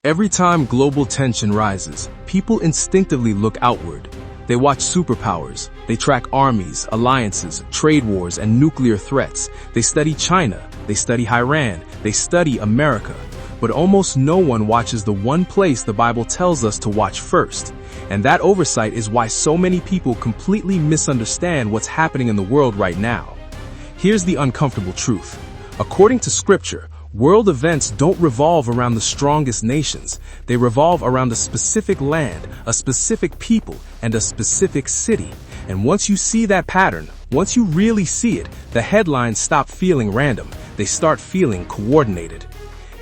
Every time global tension rises, people instinctively look outward. They watch superpowers. They track armies, alliances, trade wars, and nuclear threats. They study China. They study Iran. They study America. But almost no one watches the one place the Bible tells us to watch first. And that oversight is why so many people completely misunderstand what's happening in the world right now. Here's the uncomfortable truth. According to Scripture, world events don't revolve around the strongest nations. They revolve around a specific land, a specific people, and a specific city. And once you see that pattern, once you really see it, the headlines stop feeling random. They start feeling coordinated.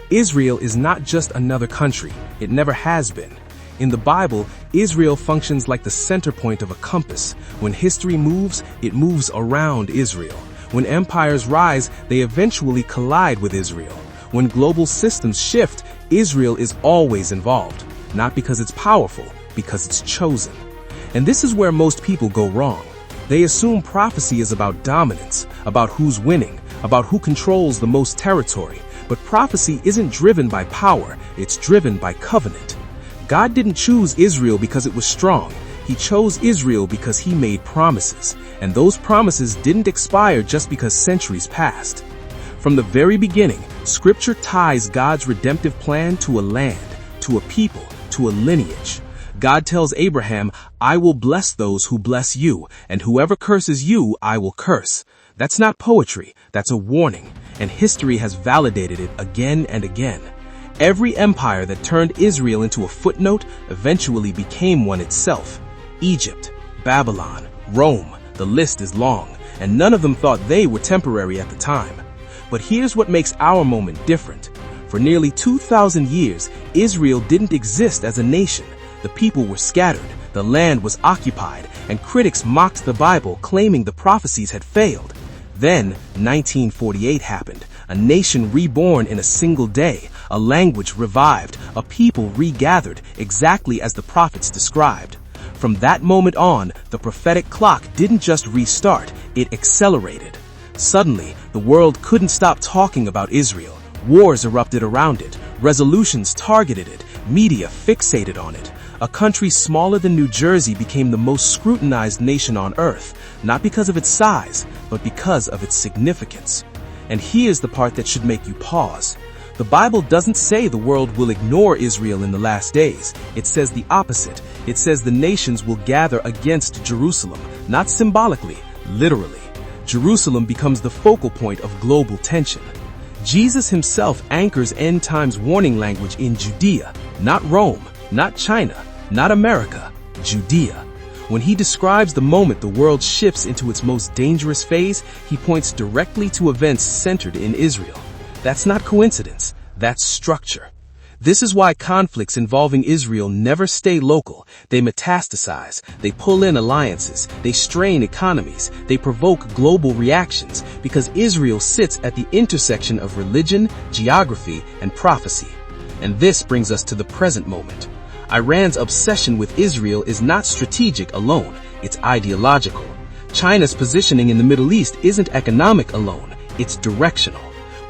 Israel is not just another country. It never has been. In the Bible, Israel functions like the center point of a compass. When history moves, it moves around Israel. When empires rise, they eventually collide with Israel. When global systems shift, Israel is always involved. Not because it's powerful, because it's chosen. And this is where most people go wrong. They assume prophecy is about dominance, about who's winning, about who controls the most territory. But prophecy isn't driven by power, it's driven by covenant. God didn't choose Israel because it was strong. He chose Israel because he made promises. And those promises didn't expire just because centuries passed. From the very beginning, Scripture ties God's redemptive plan to a land, to a people, to a lineage. God tells Abraham, "I will bless those who bless you, and whoever curses you, I will curse." That's not poetry, that's a warning, and history has validated it again and again. Every empire that turned Israel into a footnote eventually became one itself. Egypt, Babylon, Rome, the list is long, and none of them thought they were temporary at the time. But here's what makes our moment different. For nearly 2,000 years, Israel didn't exist as a nation. The people were scattered, the land was occupied, and critics mocked the Bible, claiming the prophecies had failed. Then, 1948 happened, a nation reborn in a single day, a language revived, a people regathered, exactly as the prophets described. From that moment on, the prophetic clock didn't just restart, it accelerated. Suddenly, the world couldn't stop talking about Israel. Wars erupted around it, resolutions targeted it, media fixated on it. A country smaller than New Jersey became the most scrutinized nation on earth, not because of its size, but because of its significance. And here's the part that should make you pause. The Bible doesn't say the world will ignore Israel in the last days. It says the opposite. It says the nations will gather against Jerusalem, not symbolically, literally. Jerusalem becomes the focal point of global tension. Jesus himself anchors end times warning language in Judea, not Rome, not China, not America, Judea. When he describes the moment the world shifts into its most dangerous phase, he points directly to events centered in Israel. That's not coincidence, that's structure. This is why conflicts involving Israel never stay local. They metastasize, they pull in alliances, they strain economies, they provoke global reactions, because Israel sits at the intersection of religion, geography, and prophecy. And this brings us to the present moment. Iran's obsession with Israel is not strategic alone, it's ideological. China's positioning in the Middle East isn't economic alone, it's directional.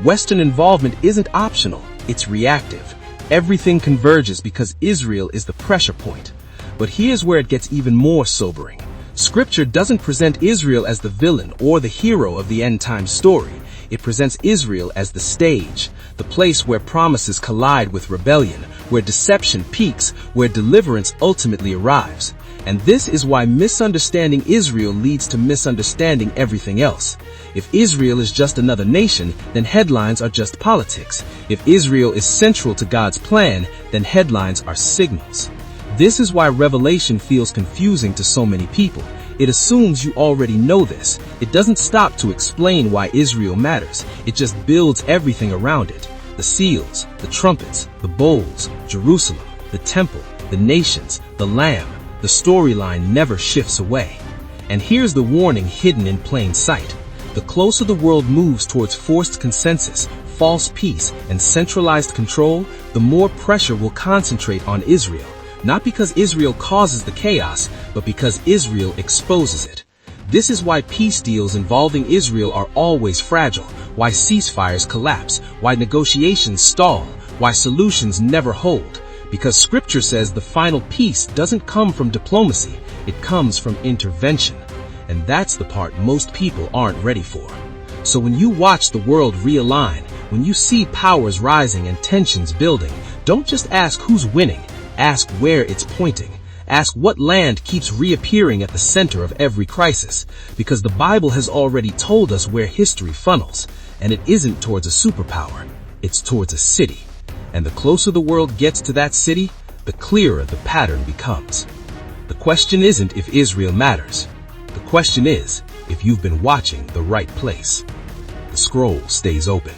Western involvement isn't optional, it's reactive. Everything converges because Israel is the pressure point. But here's where it gets even more sobering. Scripture doesn't present Israel as the villain or the hero of the end-time story. It presents Israel as the stage, the place where promises collide with rebellion, where deception peaks, where deliverance ultimately arrives. And this is why misunderstanding Israel leads to misunderstanding everything else. If Israel is just another nation, then headlines are just politics. If Israel is central to God's plan, then headlines are signals. This is why Revelation feels confusing to so many people. It assumes you already know this. It doesn't stop to explain why Israel matters. It just builds everything around it. The seals, the trumpets, the bowls, Jerusalem, the temple, the nations, the Lamb. The storyline never shifts away. And here's the warning hidden in plain sight. The closer the world moves towards forced consensus, false peace, and centralized control, the more pressure will concentrate on Israel. Not because Israel causes the chaos, but because Israel exposes it. This is why peace deals involving Israel are always fragile, why ceasefires collapse, why negotiations stall, why solutions never hold, because Scripture says the final peace doesn't come from diplomacy, it comes from intervention. And that's the part most people aren't ready for. So when you watch the world realign, when you see powers rising and tensions building, don't just ask who's winning, ask where it's pointing. Ask what land keeps reappearing at the center of every crisis, because the Bible has already told us where history funnels, and it isn't towards a superpower, it's towards a city. And the closer the world gets to that city, the clearer the pattern becomes. The question isn't if Israel matters. The question is if you've been watching the right place. The scroll stays open.